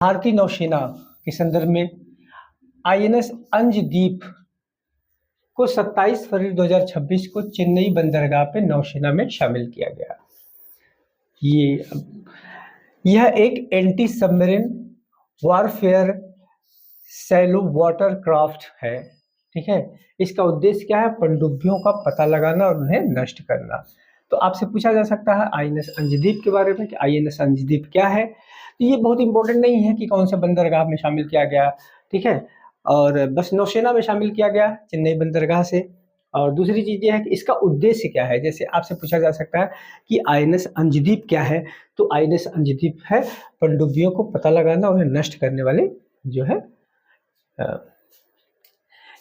भारतीय नौसेना के संदर्भ में आईएनएस अंजदीप को 27 फरवरी 2026 को चेन्नई बंदरगाह पे नौसेना में शामिल किया गया। यह एक anti submarine warfare shallow water craft है। ठीक है, इसका उद्देश्य क्या है? पनडुब्बियों का पता लगाना और उन्हें नष्ट करना। तो आपसे पूछा जा सकता है आईएनएस अंजदीप के बारे में कि आईएनएस अंजदीप क्या है। तो ये बहुत इंपॉर्टेंट नहीं है कि कौन से बंदरगाह में शामिल किया गया, ठीक है, और बस नौसेना में शामिल किया गया चेन्नई बंदरगाह से। और दूसरी चीज ये है कि इसका उद्देश्य क्या है। जैसे आपसे पूछा जा सकता है कि आईएनएस अंजदीप क्या है, तो आईएनएस अंजदीप है पनडुब्बियों को पता लगाना, उन्हें नष्ट करने वाले जो है।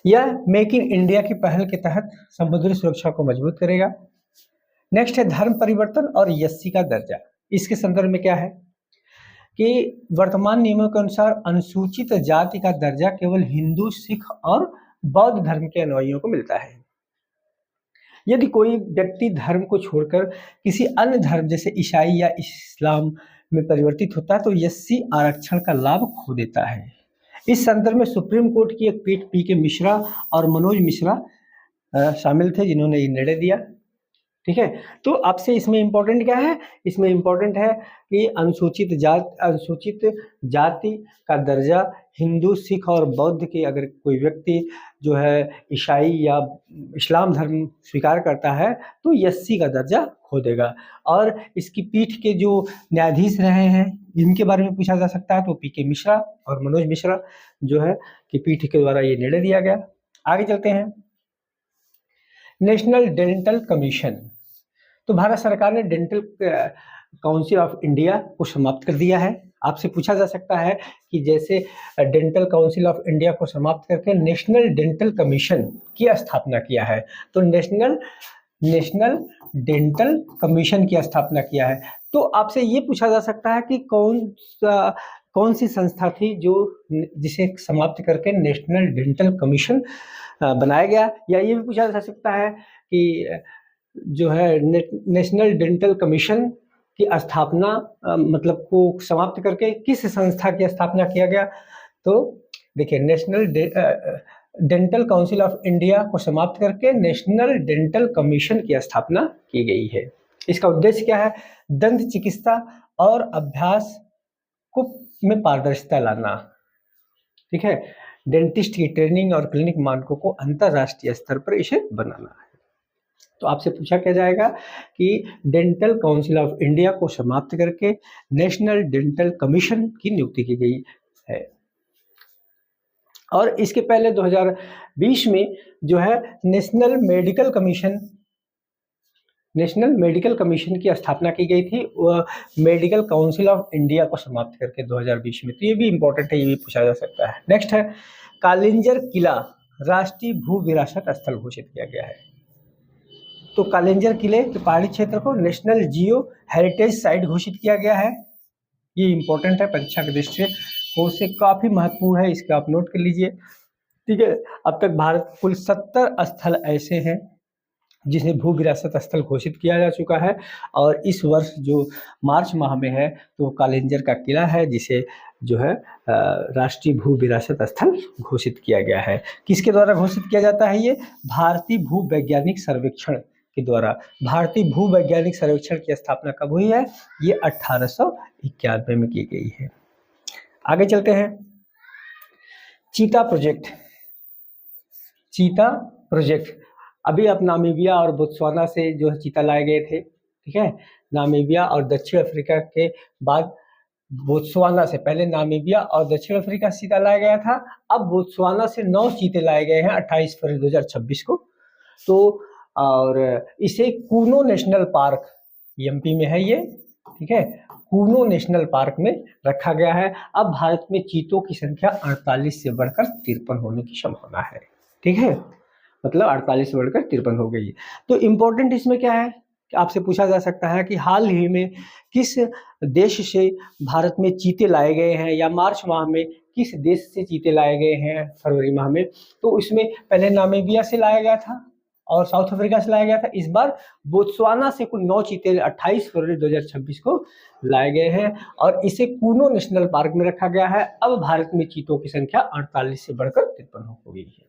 यह मेक इन इंडिया की पहल के तहत समुद्री सुरक्षा को मजबूत करेगा। नेक्स्ट है धर्म परिवर्तन और एससी का दर्जा। इसके संदर्भ में क्या है कि वर्तमान नियमों के अनुसार अनुसूचित जाति का दर्जा केवल हिंदू, सिख और बौद्ध धर्म के अनुयायियों को मिलता है। यदि कोई व्यक्ति धर्म को छोड़कर किसी अन्य धर्म जैसे ईसाई या इस्लाम में परिवर्तित होता है तो एससी आरक्षण का लाभ खो देता है। इस संदर्भ में सुप्रीम कोर्ट की एक पीठ पी के मिश्रा और मनोज मिश्रा शामिल थे जिन्होंने ये निर्णय दिया। ठीक है, तो आपसे इसमें इम्पोर्टेंट क्या है? इसमें इम्पोर्टेंट है कि अनुसूचित जाति का दर्जा हिंदू, सिख और बौद्ध के अगर कोई व्यक्ति जो है ईसाई या इस्लाम धर्म स्वीकार करता है तो एससी का दर्जा खो देगा। और इसकी पीठ के जो न्यायाधीश रहे हैं इनके बारे में पूछा जा सकता है तो पीके मिश्रा और मनोज मिश्रा जो है कि पीठ के द्वारा ये निर्णय दिया गया। आगे चलते हैं, नेशनल डेंटल कमीशन। तो भारत सरकार ने डेंटल काउंसिल ऑफ इंडिया को समाप्त कर दिया है। आपसे पूछा जा सकता है कि जैसे डेंटल काउंसिल ऑफ इंडिया को समाप्त करके नेशनल डेंटल कमीशन की स्थापना किया है, तो नेशनल डेंटल कमीशन की स्थापना किया है। तो आपसे ये पूछा जा सकता है कि कौन सी संस्था थी जो जिसे समाप्त करके नेशनल डेंटल कमीशन बनाया गया, या ये भी पूछा जा सकता है कि जो है नेशनल डेंटल कमीशन की स्थापना मतलब को समाप्त करके किस संस्था की स्थापना किया गया। तो देखिए, national dental council of India को समाप्त करके नेशनल डेंटल कमीशन की स्थापना की गई है। इसका उद्देश्य क्या है? दंत चिकित्सा और अभ्यास को में पारदर्शिता लाना। ठीक है, डेंटिस्ट की ट्रेनिंग और क्लिनिक मानकों को अंतरराष्ट्रीय स्तर पर इसे बनाना है। तो आपसे पूछा क्या जाएगा कि डेंटल काउंसिल ऑफ इंडिया को समाप्त करके नेशनल डेंटल कमीशन की नियुक्ति की गई है। और इसके पहले 2020 में जो है नेशनल मेडिकल कमीशन की स्थापना की गई थी, वह मेडिकल काउंसिल ऑफ इंडिया को समाप्त करके 2020 में। तो ये भी इंपॉर्टेंट है, ये भी पूछा जा सकता है। नेक्स्ट है कालिंजर किला राष्ट्रीय भू विरासत स्थल घोषित किया गया है। तो कालिंजर किले के पहाड़ी क्षेत्र को नेशनल जियो हेरिटेज साइट घोषित किया गया है। ये इंपॉर्टेंट है, परीक्षा के दृष्टिकोण से काफी महत्वपूर्ण है, इसका आप नोट कर लीजिए। ठीक है, अब तक भारत कुल 70 स्थल ऐसे हैं जिसे भू विरासत स्थल घोषित किया जा चुका है, और इस वर्ष जो मार्च माह में है तो कालिंजर का किला है जिसे जो है राष्ट्रीय भू विरासत स्थल घोषित किया गया है। किसके द्वारा घोषित किया जाता है? ये भारतीय भू वैज्ञानिक सर्वेक्षण के द्वारा। भारतीय भू वैज्ञानिक सर्वेक्षण की स्थापना कब हुई है? ये 1891 में की गई है। आगे चलते हैं, चीता प्रोजेक्ट। अभी आप नामीबिया और बोत्सवाना से जो है चीता लाए गए थे। ठीक है, नामीबिया और दक्षिण अफ्रीका के बाद बोत्सवाना से, पहले नामीबिया और दक्षिण अफ्रीका से चीता लाया गया था, अब बोत्सवाना से 9 चीते लाए गए हैं 28 फरवरी 2026 को। तो और इसे कूनो नेशनल पार्क एमपी में है ये। ठीक है, कूनो नेशनल पार्क में रखा गया है। अब भारत में चीतों की संख्या 48 से बढ़कर 53 होने की संभावना है। ठीक है, मतलब 48 से बढ़कर 53 हो गई। तो इम्पोर्टेंट इसमें क्या है कि आपसे पूछा जा सकता है कि हाल ही में किस देश से भारत में चीते लाए गए हैं, या मार्च माह में किस देश से चीते लाए गए हैं फरवरी माह में। तो इसमें पहले नामीबिया से लाया गया था और साउथ अफ्रीका से लाया गया था। इस बार बोत्सवाना से कुल 9 चीते 28 फरवरी 2026 को लाए गए हैं और इसे कूनो नेशनल पार्क में रखा गया है। अब भारत में चीतों की संख्या 48 से बढ़कर 53 हो गई है।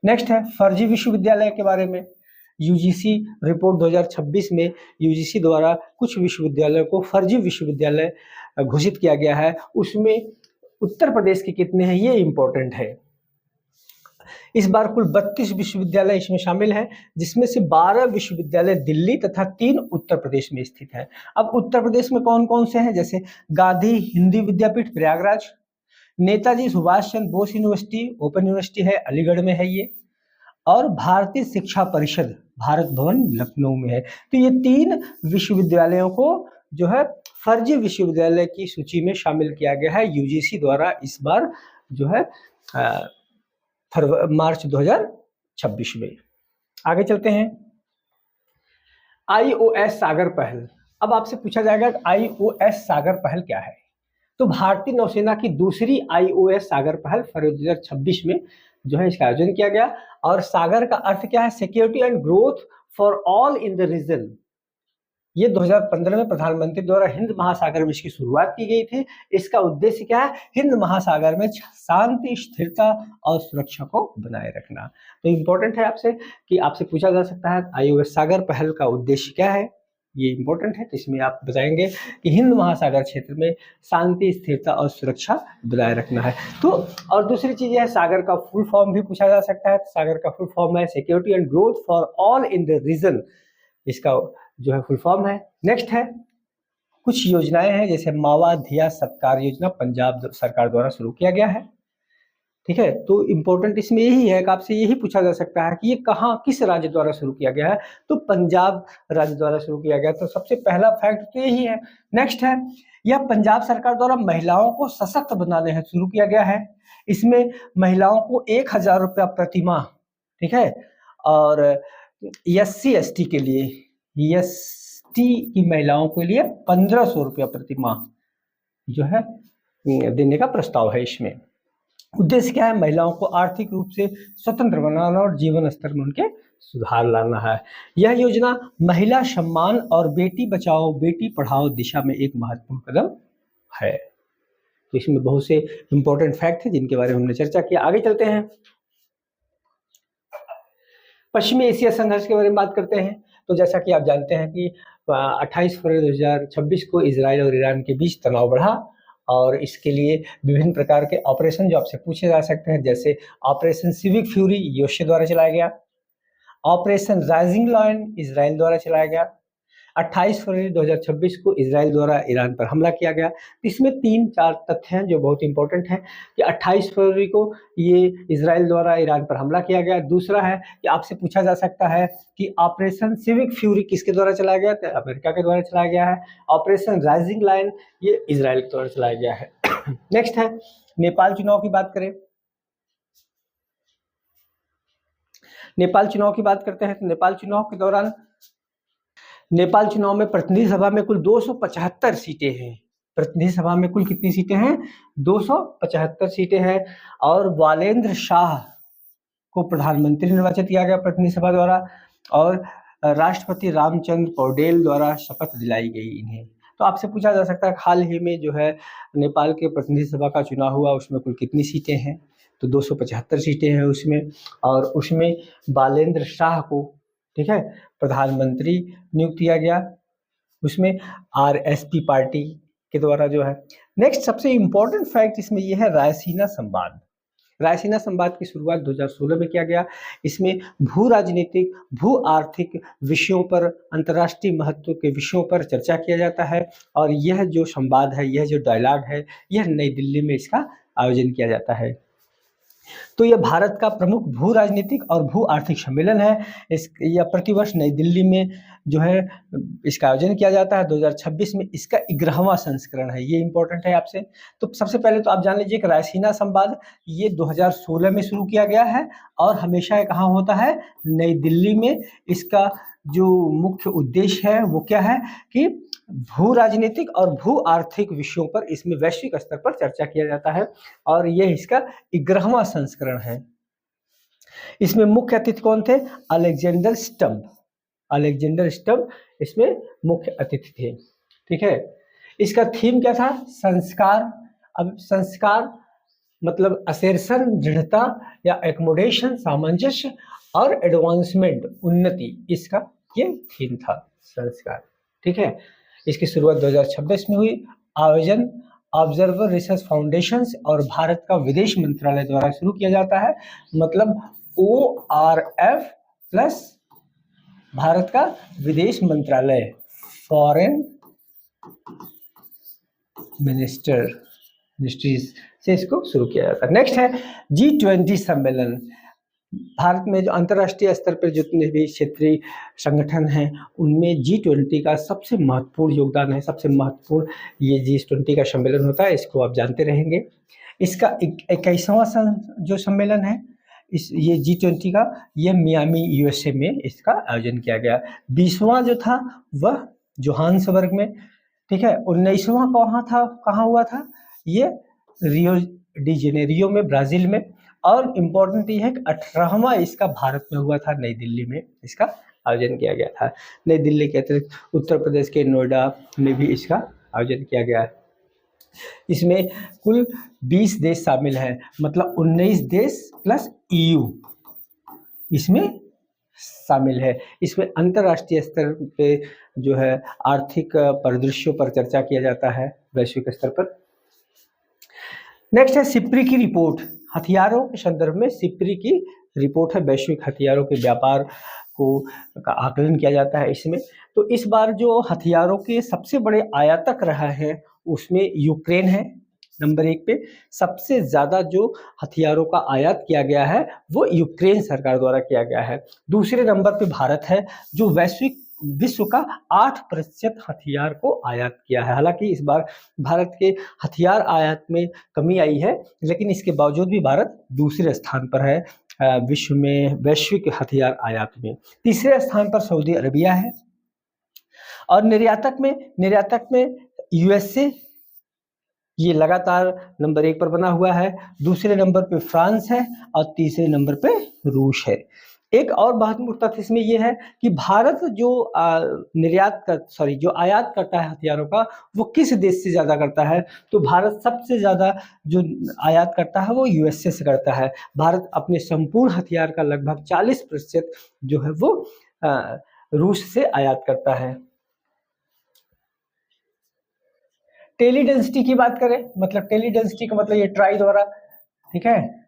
नेक्स्ट है फर्जी विश्वविद्यालय के बारे में। यूजीसी रिपोर्ट 2026 में यूजीसी द्वारा कुछ विश्वविद्यालयों को फर्जी विश्वविद्यालय घोषित किया गया है। उसमें उत्तर प्रदेश के कितने हैं ये इंपॉर्टेंट है। इस बार कुल 32 विश्वविद्यालय इसमें शामिल हैं, जिसमें से 12 विश्वविद्यालय दिल्ली तथा 3 उत्तर प्रदेश में स्थित है। अब उत्तर प्रदेश में कौन कौन से हैं, जैसे गांधी हिंदी विद्यापीठ Prayagraj, Netaji Subhash Chandra Bose university open university है अलीगढ़ में है ये, और भारतीय शिक्षा परिषद भारत भवन लखनऊ में है। तो ये 3 विश्वविद्यालयों को जो है फर्जी विश्वविद्यालय की सूची में शामिल किया गया है यूजीसी द्वारा इस बार जो है मार्च 2026 में। आगे चलते हैं, आईओएस सागर पहल। अब आपसे पूछा जाएगा आईओएस सागर पहल क्या है। तो भारतीय नौसेना की दूसरी आईओएस सागर पहल फरवरी 2026 में जो है इसका आयोजन किया गया। और सागर का अर्थ क्या है, security and growth for all in the region. ये 2015 में प्रधानमंत्री द्वारा हिंद महासागर में इसकी शुरुआत की गई थी। इसका उद्देश्य क्या है, हिंद महासागर में शांति स्थिरता और सुरक्षा को बनाए रखना। तो इम्पोर्टेंट है आपसे कि आपसे पूछा जा सकता है आईओएस सागर पहल का उद्देश्य क्या है, ये इम्पोर्टेंट है। तो इसमें आप बताएंगे कि हिंद महासागर क्षेत्र में शांति स्थिरता और सुरक्षा बनाए रखना है। तो और दूसरी चीज है सागर का फुल फॉर्म भी पूछा जा सकता है। तो सागर का फुल फॉर्म है security and growth for all in the region, इसका जो है फुल फॉर्म है। नेक्स्ट है कुछ योजनाएं हैं, जैसे मावा धिया सत्कार योजना पंजाब सरकार द्वारा शुरू किया गया है। ठीक है, तो इम्पोर्टेंट इसमें यही है कि आपसे यही पूछा जा सकता है कि ये कहाँ किस राज्य द्वारा शुरू किया गया है। तो पंजाब राज्य द्वारा शुरू किया गया। तो सबसे पहला फैक्ट तो यही है। नेक्स्ट है यह पंजाब सरकार द्वारा महिलाओं को सशक्त बनाने हेतु शुरू किया गया है। इसमें महिलाओं को 1000 रुपया प्रतिमाह, ठीक है, और SC/ST के लिए ST की महिलाओं के लिए 1500 रुपया प्रतिमाह जो है देने का प्रस्ताव है। इसमें उद्देश्य क्या है, महिलाओं को आर्थिक रूप से स्वतंत्र बनाना और जीवन स्तर में उनके सुधार लाना है। यह योजना महिला सम्मान और बेटी बचाओ बेटी पढ़ाओ दिशा में एक महत्वपूर्ण कदम है। तो इसमें बहुत से इंपॉर्टेंट फैक्ट हैं जिनके बारे में हमने चर्चा किया। आगे चलते हैं, पश्चिमी एशिया संघर्ष के बारे में बात करते हैं। तो जैसा कि आप जानते हैं कि 28 फरवरी 2026 को इजराइल और ईरान के बीच तनाव बढ़ा और इसके लिए विभिन्न प्रकार के ऑपरेशन जो आपसे पूछे जा सकते हैं, जैसे ऑपरेशन सिविक फ्यूरी यूएसए द्वारा चलाया गया, ऑपरेशन राइजिंग लायन इजराइल द्वारा चलाया गया, 28 फरवरी 2026 को इजराइल द्वारा ईरान पर हमला किया गया। इसमें 3-4 तथ्य हैं जो बहुत इंपॉर्टेंट हैं कि 28 फरवरी को ये इजराइल द्वारा ईरान पर हमला किया गया। दूसरा है कि आपसे पूछा जा सकता है कि ऑपरेशन सिविक फ्यूरी किसके द्वारा चलाया गया, तो अमेरिका के द्वारा चलाया गया है। ऑपरेशन राइजिंग लाइन ये इजराइल के द्वारा चलाया गया है। नेक्स्ट है नेपाल चुनाव की बात करें। नेपाल चुनाव की बात करते हैं तो नेपाल चुनाव के दौरान नेपाल चुनाव में प्रतिनिधि सभा में कुल 275 सीटें हैं। प्रतिनिधि सभा में कुल कितनी सीटें हैं, 275 सीटें हैं। और बालेंद्र शाह को प्रधानमंत्री निर्वाचित किया गया प्रतिनिधि सभा द्वारा और राष्ट्रपति रामचंद्र पौडेल द्वारा शपथ दिलाई गई इन्हें। तो आपसे पूछा जा सकता है हाल ही में जो है नेपाल के प्रतिनिधि सभा का चुनाव हुआ उसमें कुल कितनी सीटें हैं, तो 275 सीटें हैं उसमें। और उसमें बालेंद्र शाह को, ठीक है, प्रधानमंत्री नियुक्त किया गया, उसमें RSP पार्टी के द्वारा जो है। नेक्स्ट सबसे इंपॉर्टेंट फैक्ट इसमें यह है रायसीना संवाद। रायसीना संवाद की शुरुआत 2016 में किया गया। इसमें भू राजनीतिक भू आर्थिक विषयों पर अंतर्राष्ट्रीय महत्व के विषयों पर चर्चा किया जाता है और यह जो संवाद है, यह जो डायलॉग है, यह नई दिल्ली में इसका आयोजन किया जाता है। तो यह भारत का प्रमुख भू राजनीतिक और भू आर्थिक सम्मेलन है। यह प्रतिवर्ष नई दिल्ली में जो है इसका आयोजन किया जाता है। 2026 में इसका 11वां संस्करण है, ये इंपॉर्टेंट है आपसे। तो सबसे पहले तो आप जान लीजिए कि रायसीना संवाद ये 2016 में शुरू किया गया है और हमेशा कहाँ होता है, नई दिल्ली में। इसका जो मुख्य उद्देश्य है वो क्या है कि भू राजनीतिक और भू आर्थिक विषयों पर इसमें वैश्विक स्तर पर चर्चा किया जाता है और यह इसका 11वां संस्करण है। इसमें मुख्य अतिथि कौन थे? Alexander stump. अलेक्जेंडर स्टम्प इसमें मुख्य अतिथि थे। ठीक है, इसका थीम क्या था? संस्कार। अब संस्कार मतलब असर्शन, दृढ़ता या एकोमोडेशन, सामंजस्य और एडवांसमेंट, उन्नति, इसका ये थीम था संस्कार। ठीक है, इसकी शुरुआत 2026 में हुई। आयोजन ऑब्जर्वर रिसर्च फाउंडेशन और भारत का विदेश मंत्रालय द्वारा शुरू किया जाता है। मतलब ORF प्लस भारत का विदेश मंत्रालय, फॉरेन मिनिस्ट्रीज से इसको शुरू किया जाता है। नेक्स्ट है G20 सम्मेलन। भारत में जो अंतर्राष्ट्रीय स्तर पर जितने भी क्षेत्रीय संगठन हैं उनमें G20 का सबसे महत्वपूर्ण योगदान है। सबसे महत्वपूर्ण ये G20 का सम्मेलन होता है, इसको आप जानते रहेंगे। इसका 21वां जो सम्मेलन है ये G20 का, ये मियामी USA में इसका आयोजन किया गया। 20वां जो था वह जोहान्सबर्ग में। ठीक है, 19वां कहाँ हुआ था? ये रियो डी जेनेरियो में, ब्राजील में। और इम्पोर्टेंट ये है कि 18वां इसका भारत में हुआ था, नई दिल्ली में इसका आयोजन किया गया था। नई दिल्ली के अतिरिक्त उत्तर प्रदेश के नोएडा में भी इसका आयोजन किया गया है। इसमें कुल 20 देश शामिल हैं, मतलब 19 देश प्लस EU इसमें शामिल है। इसमें अंतर्राष्ट्रीय स्तर पे जो है आर्थिक परिदृश्यों पर चर्चा किया जाता है वैश्विक स्तर पर। नेक्स्ट है सिप्री की रिपोर्ट। हथियारों के संदर्भ में सिप्री की रिपोर्ट है, वैश्विक हथियारों के व्यापार का आकलन किया जाता है इसमें। तो इस बार जो हथियारों के सबसे बड़े आयातक रहा है उसमें यूक्रेन है नंबर 1 पे। सबसे ज़्यादा जो हथियारों का आयात किया गया है वो यूक्रेन सरकार द्वारा किया गया है। दूसरे नंबर पे भारत है जो विश्व का 8% हथियार को आयात किया है। हालांकि इस बार भारत के हथियार आयात में कमी आई है, लेकिन इसके बावजूद भी भारत दूसरे स्थान पर है विश्व में वैश्विक हथियार आयात में। तीसरे स्थान पर सऊदी अरबिया है और निर्यातक में USA ये लगातार नंबर 1 पर बना हुआ है। दूसरे नंबर पे फ्रांस है और तीसरे नंबर पे रूस है। एक और महत्वपूर्ण तथ्य इसमें यह है कि भारत जो आयात करता है हथियारों का, वो किस देश से ज़्यादा करता है? तो भारत सबसे ज़्यादा जो आयात करता है वो USA से करता है। भारत अपने संपूर्ण हथियार का लगभग 40% जो है वो रूस से आयात करता है। टेली डेंसिटी की बात करें, मतलब टेली डेंसिटी का मतलब ये ट्राई द्वारा, ठीक है,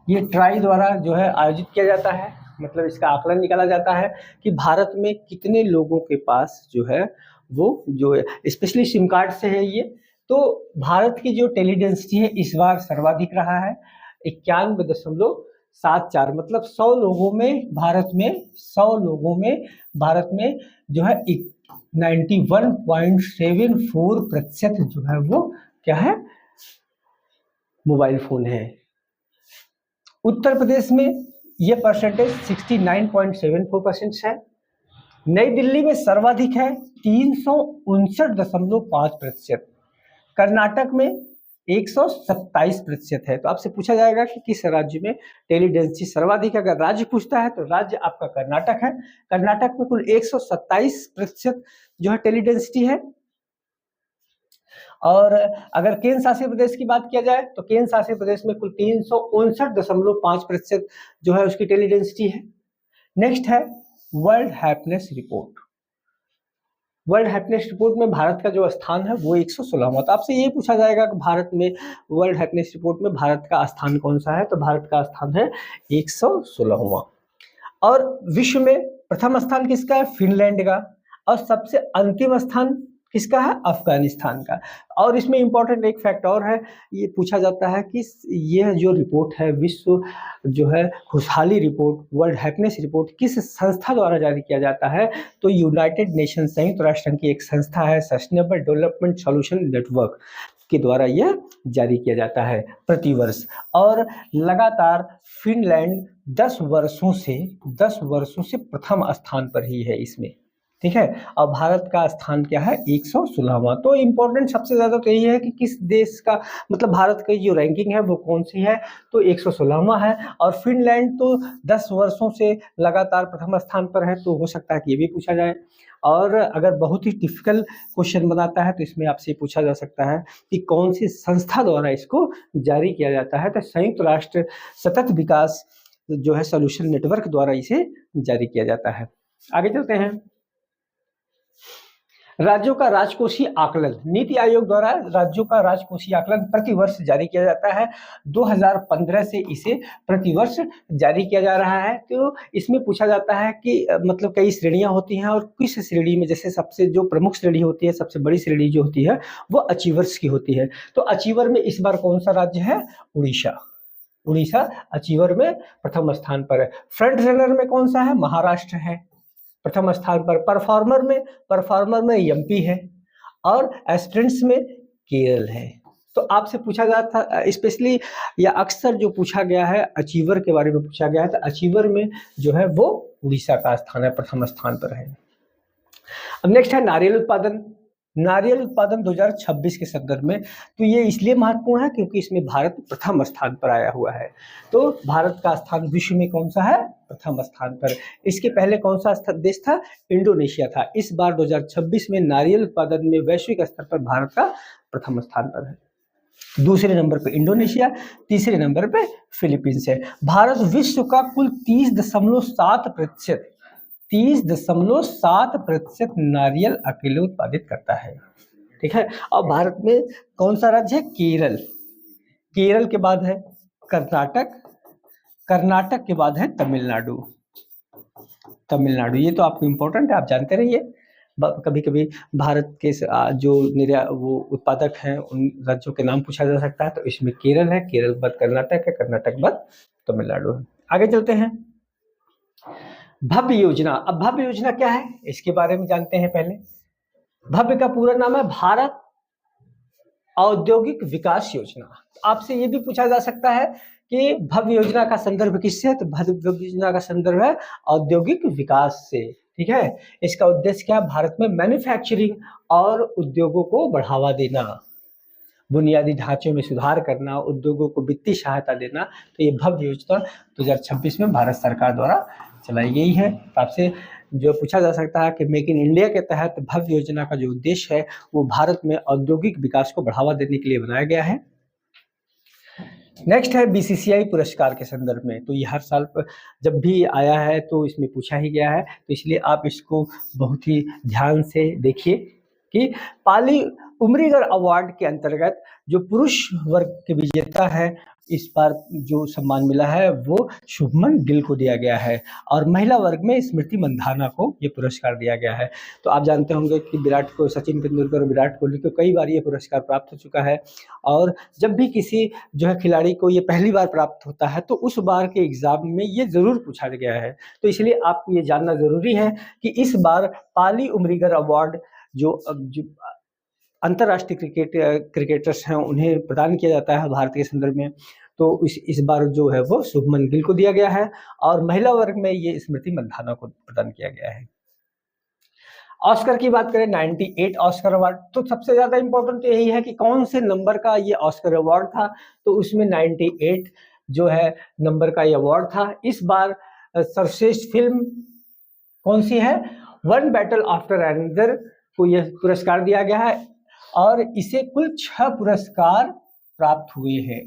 ये ट्राई द्वारा जो है आयोजित किया जाता है। मतलब इसका आकलन निकाला जाता है कि भारत में कितने लोगों के पास जो है वो जो है स्पेशली सिम कार्ड से है ये। तो भारत की जो टेली डेंसिटी है इस बार सर्वाधिक रहा है 91.74, मतलब 100 लोगों में भारत में जो है 91.74% जो है वो क्या है, मोबाइल फोन है। उत्तर प्रदेश में ये परसेंटेज 69.74% है। नई दिल्ली में सर्वाधिक है 359.5%। कर्नाटक में 127% है। तो आपसे पूछा जाएगा कि किस राज्य में टेली डेंसिटी सर्वाधिक है। अगर राज्य पूछता है तो राज्य आपका कर्नाटक है। कर्नाटक में कुल 127% जो है टेली डेंसिटी है। और अगर केंद्र शासित प्रदेश की बात किया जाए तो केंद्र शासित प्रदेश में कुल 359.5% जो है उसकी टेली डेंसिटी है। नेक्स्ट है world happiness report. World happiness report में भारत का जो स्थान है वो 116वां। तो आपसे ये पूछा जाएगा कि भारत में वर्ल्ड हैप्पीनेस रिपोर्ट में भारत का स्थान कौन सा है, तो भारत का स्थान है 116वां। और विश्व में प्रथम स्थान किसका है? फिनलैंड का। और सबसे अंतिम स्थान किसका है? अफगानिस्तान का। और इसमें इंपॉर्टेंट एक फैक्ट और है, ये पूछा जाता है कि यह जो रिपोर्ट है विश्व जो है खुशहाली रिपोर्ट, वर्ल्ड हैप्पीनेस रिपोर्ट किस संस्था द्वारा जारी किया जाता है? तो यूनाइटेड नेशन, संयुक्त राष्ट्र संघ की एक संस्था है सस्टेनेबल डेवलपमेंट सॉल्यूशन नेटवर्क के द्वारा यह जारी किया जाता है प्रतिवर्ष। और लगातार फिनलैंड 10 वर्षों से प्रथम स्थान पर ही है इसमें। ठीक है। और भारत का स्थान क्या है, 116वां। तो इम्पोर्टेंट सबसे ज़्यादा तो यही है कि किस देश का, मतलब भारत की जो रैंकिंग है वो कौन सी है, तो 116वां है। और फिनलैंड तो 10 वर्षों से लगातार प्रथम स्थान पर है, तो हो सकता है कि ये भी पूछा जाए। और अगर बहुत ही डिफिकल्ट क्वेश्चन बनाता है तो इसमें आपसे पूछा जा सकता है कि कौन सी संस्था द्वारा इसको जारी किया जाता है, तो संयुक्त राष्ट्र सतत विकास जो है सॉल्यूशन नेटवर्क द्वारा इसे जारी किया जाता है। आगे चलते हैं। राज्यों का राजकोषीय आकलन, नीति आयोग द्वारा राज्यों का राजकोषीय आकलन प्रतिवर्ष जारी किया जाता है। 2015 से इसे प्रतिवर्ष जारी किया जा रहा है। तो इसमें पूछा जाता है कि मतलब कई श्रेणियां होती हैं, और किस श्रेणी में, जैसे सबसे जो प्रमुख श्रेणी होती है, सबसे बड़ी श्रेणी जो होती है वो अचीवर्स की होती है। तो अचीवर में इस बार कौन सा राज्य है, उड़ीसा। उड़ीसा अचीवर में प्रथम स्थान पर है। फ्रंट रनर में कौन सा है, महाराष्ट्र है प्रथम स्थान पर। परफॉर्मर में एमपी है, और एस्पिरेंट्स में केरल है। तो आपसे पूछा गया था स्पेशली, या अक्सर जो पूछा गया है अचीवर के बारे में पूछा गया है, तो अचीवर में जो है वो उड़ीसा का स्थान है, प्रथम स्थान पर है। अब नेक्स्ट है नारियल उत्पादन। नारियल उत्पादन 2026 के संदर्भ में, तो ये इसलिए महत्वपूर्ण है क्योंकि इसमें भारत प्रथम स्थान पर आया हुआ है। तो भारत का स्थान विश्व में कौन सा है, प्रथम स्थान पर। इसके पहले कौन सा देश था, इंडोनेशिया था। इस बार 2026 में नारियल उत्पादन में वैश्विक स्तर पर भारत का प्रथम स्थान पर है। दूसरे नंबर पर इंडोनेशिया, तीसरे नंबर पर फिलीपींस है। भारत विश्व का कुल 30.7% 30.7% नारियल अकेले उत्पादित करता है। ठीक है। और भारत में कौन सा राज्य है, केरल। केरल के बाद है कर्नाटक, कर्नाटक के बाद है तमिलनाडु। तमिलनाडु ये तो आपको इम्पोर्टेंट है, आप जानते रहिए। कभी कभी भारत के जो वो उत्पादक हैं उन राज्यों के नाम पूछा जा सकता है, तो इसमें केरल है, केरल के बाद कर्नाटक है, कर्नाटक के बाद तमिलनाडु है। आगे चलते हैं। भव्य योजना। अब भव्य योजना क्या है, इसके बारे में जानते हैं पहले। भव्य का पूरा नाम है भारत औद्योगिक विकास योजना। आपसे ये भी पूछा जा सकता है कि भव्य योजना का संदर्भ किससे है, तो भव्य योजना का संदर्भ है औद्योगिक विकास से। ठीक है। इसका उद्देश्य क्या है, भारत में मैन्युफैक्चरिंग और उद्योगों को बढ़ावा देना, बुनियादी ढांचों में सुधार करना, उद्योगों को वित्तीय सहायता देना। तो ये भव्य योजना 2026 में भारत सरकार द्वारा चलाई गई है। तो आपसे जो पूछा जा सकता है कि मेक इन इंडिया के तहत भव्य योजना का जो उद्देश्य है वो भारत में औद्योगिक विकास को बढ़ावा देने के लिए बनाया गया है। नेक्स्ट है बीसीसीआई पुरस्कार के संदर्भ में। तो ये हर साल जब भी आया है तो इसमें पूछा ही गया है, तो इसलिए आप इसको बहुत ही ध्यान से देखिए कि पाली उमरीगर अवार्ड के अंतर्गत जो पुरुष वर्ग के विजेता है, इस बार जो सम्मान मिला है वो शुभमन गिल को दिया गया है, और महिला वर्ग में स्मृति मंधाना को ये पुरस्कार दिया गया है। तो आप जानते होंगे कि सचिन तेंदुलकर और विराट कोहली को कई बार ये पुरस्कार प्राप्त हो चुका है, और जब भी किसी जो है खिलाड़ी को ये पहली बार प्राप्त होता है तो उस बार के एग्जाम में ये जरूर पूछा गया है। तो इसलिए आपको ये जानना जरूरी है कि इस बार पाली उमरीगर अवार्ड जो अंतर्राष्ट्रीय क्रिकेटर्स हैं उन्हें प्रदान किया जाता है भारत के संदर्भ में। तो इस बार जो है वो शुभमन गिल को दिया गया है, और महिला वर्ग में ये स्मृति मंधाना को प्रदान किया गया है। ऑस्कर की बात करें, 98 ऑस्कर अवार्ड। तो सबसे ज्यादा इंपॉर्टेंट तो यही है कि कौन से नंबर का ये ऑस्कर अवार्ड था, तो उसमें 98 जो है नंबर का ये अवार्ड था। इस बार सर्वश्रेष्ठ फिल्म कौन सी है, वन बैटल आफ्टर अनदर को यह पुरस्कार दिया गया है, और इसे कुल 6 पुरस्कार प्राप्त हुए हैं।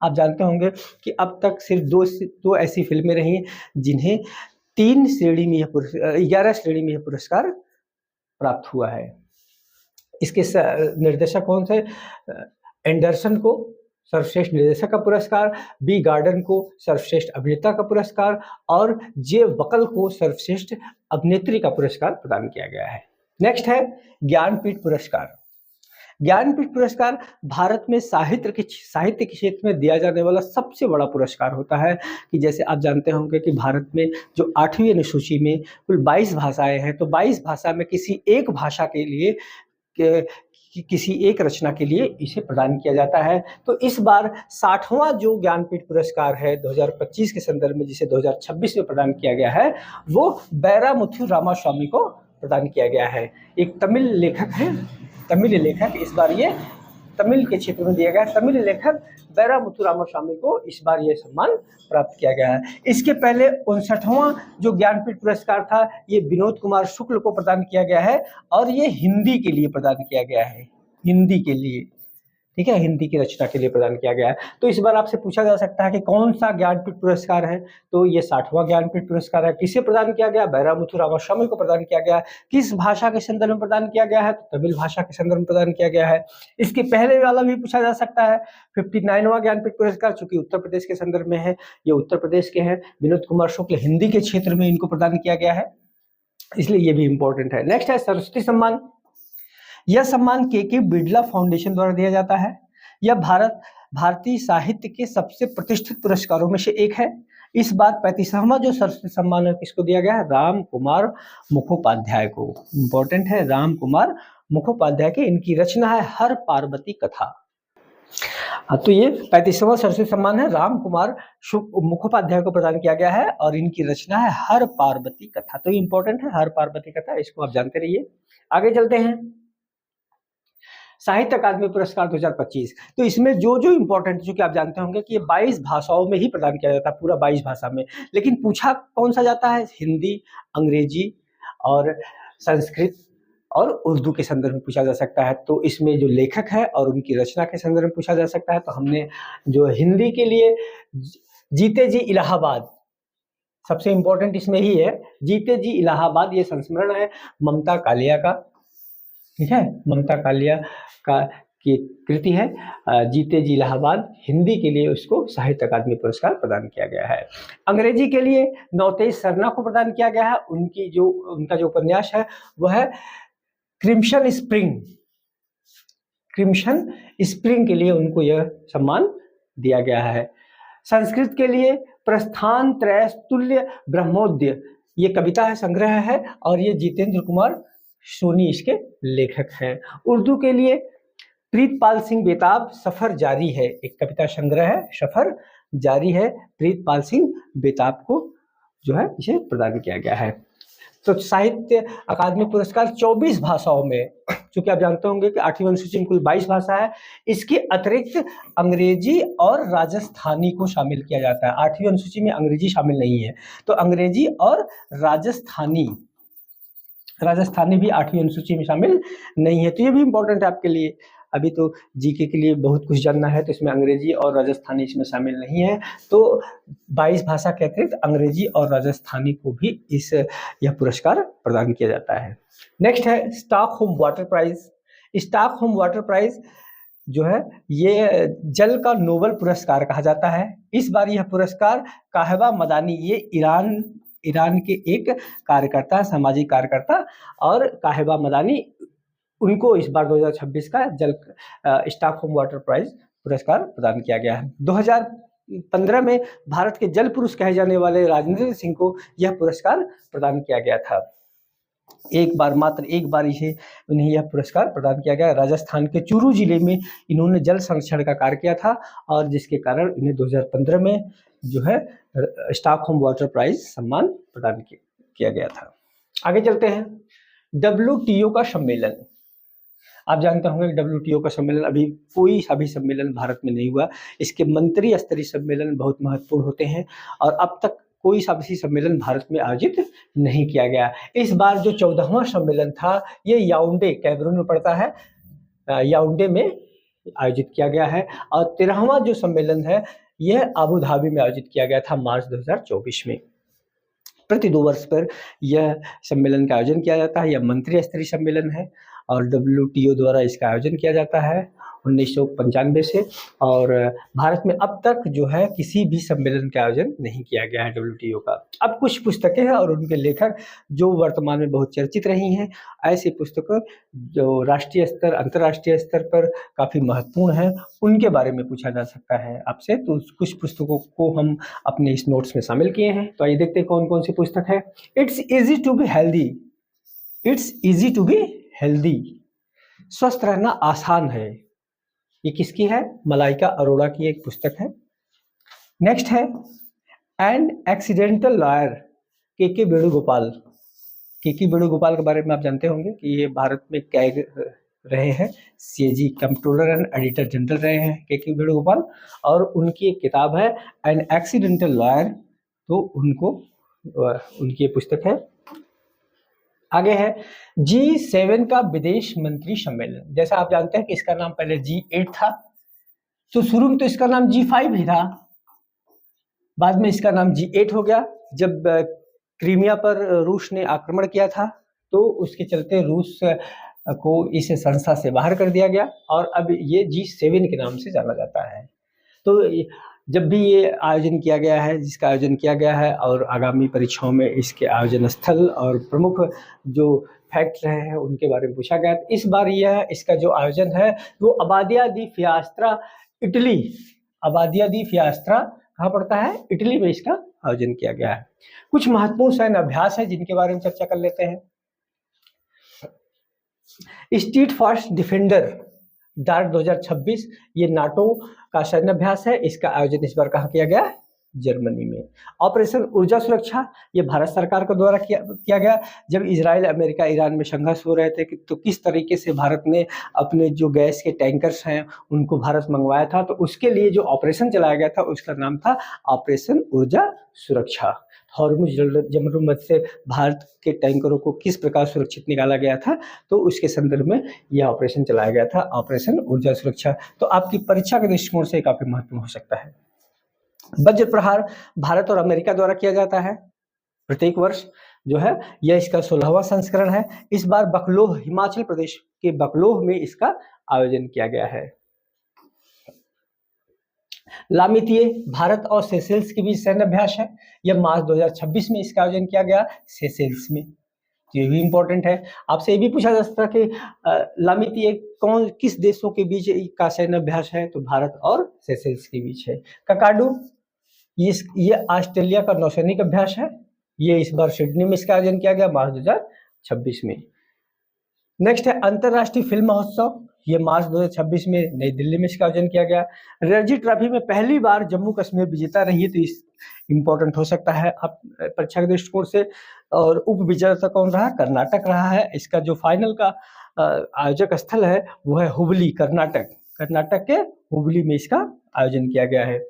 आप जानते होंगे कि अब तक सिर्फ दो ऐसी फिल्में रही जिन्हें 3 श्रेणी में 11 श्रेणी में यह पुरस्कार प्राप्त हुआ है। इसके निर्देशक कौन थे, एंडरसन को सर्वश्रेष्ठ निर्देशक का पुरस्कार, बी गार्डन को सर्वश्रेष्ठ अभिनेता का पुरस्कार, और जे बकल को सर्वश्रेष्ठ अभिनेत्री का पुरस्कार प्रदान किया गया है। नेक्स्ट है ज्ञानपीठ पुरस्कार। ज्ञानपीठ पुरस्कार भारत में साहित्य के क्षेत्र में दिया जाने वाला सबसे बड़ा पुरस्कार होता है। कि जैसे आप जानते होंगे कि भारत में जो 8वीं अनुसूची में कुल 22 भाषाएं हैं, तो 22 भाषा में किसी एक भाषा के लिए किसी एक रचना के लिए इसे प्रदान किया जाता है। तो इस बार 60वां जो ज्ञानपीठ पुरस्कार है 2025 के संदर्भ में, जिसे 2026 में प्रदान किया गया है, वो बैरामुथु रामास्वामी को प्रदान किया गया है। एक तमिल लेखक है, तमिल लेखक, इस बार ये तमिल के क्षेत्र में दिया गया है। तमिल लेखक बैरामुथु रामास्वामी को इस बार यह सम्मान प्राप्त किया गया है। इसके पहले 59वां जो ज्ञानपीठ पुरस्कार था ये विनोद कुमार शुक्ल को प्रदान किया गया है और ये हिंदी के लिए प्रदान किया गया है, हिंदी के लिए, ठीक है, हिंदी की रचना के लिए प्रदान किया गया है। तो इस बार आपसे पूछा जा सकता है कि कौन सा ज्ञानपीठ पुरस्कार है, तो ये 60वां ज्ञानपीठ पुरस्कार है। किसे प्रदान किया गया? बैरामुथु रामास्वामी को प्रदान किया गया है। किस भाषा के संदर्भ में प्रदान किया गया है? तो तमिल भाषा के संदर्भ में प्रदान किया गया है। इसके पहले वाला भी पूछा जा सकता है, 59वां ज्ञानपीठ पुरस्कार, चूंकि उत्तर प्रदेश के संदर्भ में है, ये उत्तर प्रदेश के हैं, विनोद कुमार शुक्ल, हिंदी के क्षेत्र में इनको प्रदान किया गया है, इसलिए ये भी इंपॉर्टेंट है। नेक्स्ट है सरस्वती सम्मान। यह सम्मान के बिड़ला फाउंडेशन द्वारा दिया जाता है। यह भारतीय साहित्य के सबसे प्रतिष्ठित पुरस्कारों में से एक है। इस बार 35वां जो सरस्वती सम्मान है किसको दिया गया है? राम कुमार मुखोपाध्याय को। इंपॉर्टेंट है, राम कुमार मुखोपाध्याय की, इनकी रचना है हर पार्वती कथा। तो ये 35वां सरस्वती सम्मान है, राम कुमार मुखोपाध्याय को प्रदान किया गया है और इनकी रचना है हर पार्वती कथा। तो ये इंपॉर्टेंट है, हर पार्वती कथा, इसको आप जानते रहिए। आगे चलते हैं, साहित्य अकादमी पुरस्कार 2025। तो इसमें जो जो इंपॉर्टेंट, जो कि आप जानते होंगे कि ये 22 भाषाओं में ही प्रदान किया जाता है, पूरा 22 भाषा में, लेकिन पूछा कौन सा जाता है? हिंदी, अंग्रेजी और संस्कृत और उर्दू के संदर्भ में पूछा जा सकता है। तो इसमें जो लेखक है और उनकी रचना के संदर्भ में पूछा जा सकता है। तो हमने जो हिंदी के लिए जीते जी इलाहाबाद, सबसे इंपॉर्टेंट इसमें ही है, जीते जी इलाहाबाद, ये संस्मरण है ममता कालिया का, ठीक है, ममता कालिया का की कृति है, जीते जी इलाहाबाद। हिंदी के लिए उसको साहित्य अकादमी पुरस्कार प्रदान किया गया है। अंग्रेजी के लिए नवतेज सरना को प्रदान किया गया है। उनका जो उपन्यास है वह है क्रिम्सन स्प्रिंग। क्रिम्सन स्प्रिंग के लिए उनको यह सम्मान दिया गया है। संस्कृत के लिए प्रस्थान त्रैस्तुल्य ब्रह्मोदय, ये कविता है, संग्रह है, और ये जितेंद्र कुमार सोनी इसके लेखक हैं। उर्दू के लिए प्रीतपाल सिंह बेताब, सफर जारी है, एक कविता संग्रह है, सफर जारी है, प्रीतपाल सिंह बेताब को जो है इसे प्रदान किया गया है। तो साहित्य अकादमी पुरस्कार 24 भाषाओं में, क्योंकि आप जानते होंगे कि 8वीं अनुसूची में कुल 22 भाषा है, इसके अतिरिक्त अंग्रेजी और राजस्थानी को शामिल किया जाता है। 8वीं अनुसूची में अंग्रेजी शामिल नहीं है, तो अंग्रेजी और राजस्थानी भी 8वीं अनुसूची में शामिल नहीं है। तो ये भी इंपॉर्टेंट है आपके लिए। अभी तो जीके के लिए बहुत कुछ जानना है, तो इसमें अंग्रेजी और राजस्थानी इसमें शामिल नहीं है। तो 22 भाषा के अतिरिक्त अंग्रेजी और राजस्थानी को भी यह पुरस्कार प्रदान किया जाता है। नेक्स्ट है Stockholm water prize. Stockholm water prize जो है ये जल का नोबेल पुरस्कार कहा जाता है। इस बार यह पुरस्कार काहबा मदानी, ये ईरान के एक कार्यकर्ता, सामाजिक कार्यकर्ता, और काहबा मदानी, उनको इस बार 2026 का स्टॉकहोम वाटर प्राइज पुरस्कार प्रदान किया गया है। 2015 में भारत के जल पुरुष कहे जाने वाले राजेंद्र सिंह को यह पुरस्कार प्रदान किया गया था। मात्र एक बार उन्हें यह पुरस्कार प्रदान किया गया। राजस्थान के चूरू जिले में इन्होंने जल संरक्षण का कार्य किया था और जिसके कारण इन्हें 2015 में जो है स्टॉकहोम वाटर प्राइज सम्मान प्रदान किया गया था। आगे चलते हैं, WTO का सम्मेलन। आप जानते होंगे कि WTO का सम्मेलन अभी कोई भी सम्मेलन भारत में नहीं हुआ। इसके मंत्री स्तरीय सम्मेलन बहुत महत्वपूर्ण होते हैं और अब तक कोई सा भी सम्मेलन भारत में आयोजित नहीं किया गया। इस बार जो 14वां सम्मेलन था ये याओंडे, कैमरून में पड़ता है, याओंडे में आयोजित किया गया है। और 13वां जो सम्मेलन है यह अबू धाबी में आयोजित किया गया था मार्च 2024 में। प्रति 2 वर्ष पर यह सम्मेलन का आयोजन किया जाता है। यह मंत्री स्तरीय सम्मेलन है और WTO द्वारा इसका आयोजन किया जाता है 1995 से, और भारत में अब तक जो है किसी भी सम्मेलन का आयोजन नहीं किया गया है WTO का। अब कुछ पुस्तकें हैं और उनके लेखक जो वर्तमान में बहुत चर्चित रही हैं, ऐसी पुस्तकें जो राष्ट्रीय स्तर, अंतर्राष्ट्रीय स्तर पर काफ़ी महत्वपूर्ण हैं, उनके बारे में पूछा जा सकता है आपसे। तो कुछ पुस्तकों को हम अपने इस नोट्स में शामिल किए हैं। तो आइए देखते हैं कौन कौन सी पुस्तक है। It's easy to be healthy, it's easy to be healthy, स्वस्थ रहना आसान है, ये किसकी है? मलाइका अरोड़ा की एक पुस्तक है। नेक्स्ट है एन एक्सीडेंटल लॉयर, के वेणुगोपाल, के वेणुगोपाल के बारे में आप जानते होंगे कि ये भारत में कैग रहे हैं, CAG controller and editor general रहे हैं के वेणुगोपाल, और उनकी एक किताब है एन एक्सीडेंटल लॉयर, तो उनको उनकी पुस्तक है। आगे है G7 का विदेश मंत्री सम्मेलन। जैसा आप जानते हैं कि इसका नाम पहले G8 था, तो शुरू में तो इसका नाम G5 ही था, बाद में इसका नाम G8 हो गया। जब क्रीमिया पर रूस ने आक्रमण किया था तो उसके चलते रूस को इस संस्था से बाहर कर दिया गया और अब ये G7 के नाम से जाना जाता है। तो जब भी ये आयोजन किया गया है, जिसका आयोजन किया गया है, और आगामी परीक्षाओं में इसके आयोजन स्थल और प्रमुख जो फैक्ट रहे हैं उनके बारे में पूछा गया। इस बार यह इसका जो आयोजन है वो अबादिया दी फियास्त्रा, इटली, अबादिया दी फियास्त्रा कहाँ पड़ता है? इटली में इसका आयोजन किया गया है। कुछ महत्वपूर्ण सैन्य अभ्यास है जिनके बारे में चर्चा कर लेते हैं। स्ट्रीट फास्ट डिफेंडर डार्क 2026, ये नाटो का सैन्य अभ्यास है। इसका आयोजन इस बार कहाँ किया गया? जर्मनी में। ऑपरेशन ऊर्जा सुरक्षा, ये भारत सरकार के द्वारा किया गया। जब इजराइल, अमेरिका, ईरान में संघर्ष हो रहे थे तो किस तरीके से भारत ने अपने जो गैस के टैंकर्स हैं उनको भारत मंगवाया था, तो उसके लिए जो ऑपरेशन चलाया गया था उसका नाम था ऑपरेशन ऊर्जा सुरक्षा। हॉर्मुज जमरूमत से भारत के टैंकरों को किस प्रकार सुरक्षित निकाला गया था, तो उसके संदर्भ में यह ऑपरेशन चलाया गया था, ऑपरेशन ऊर्जा सुरक्षा। तो आपकी परीक्षा के दृष्टिकोण से काफी महत्वपूर्ण हो सकता है। वज्र प्रहार भारत और अमेरिका द्वारा किया जाता है प्रत्येक वर्ष जो है, यह इसका 16वां संस्करण है। इस बार बकलोह, हिमाचल प्रदेश के बकलोह में इसका आयोजन किया गया है। लामितिये भारत और सेशेल्स के बीच सैन्य अभ्यास है। यह मार्च 2026 में इसका आयोजन किया गया सेशेल्स में, तो ये भी इंपॉर्टेंट है। आपसे ये भी पूछा जा सकता है कि लामितिये किस देशों के बीच का सैन्य अभ्यास है, तो भारत और सेशेल्स के बीच है। ककाडू, ये ऑस्ट्रेलिया का नौसैनिक अभ्यास है। ये इस बार सिडनी में इसका आयोजन किया गया मार्च 2026 में। नेक्स्ट है अंतरराष्ट्रीय फिल्म महोत्सव, ये मार्च 2026 में नई दिल्ली में इसका आयोजन किया गया। रणजी ट्रॉफी में पहली बार जम्मू कश्मीर विजेता रही है, तो इस इंपॉर्टेंट हो सकता है आप परीक्षा के दृष्टिकोण से। और उप विजेता कौन रहा? कर्नाटक रहा है। इसका जो फाइनल का आयोजक स्थल है वो है हुबली, कर्नाटक। कर्नाटक के हुबली में इसका आयोजन किया गया है।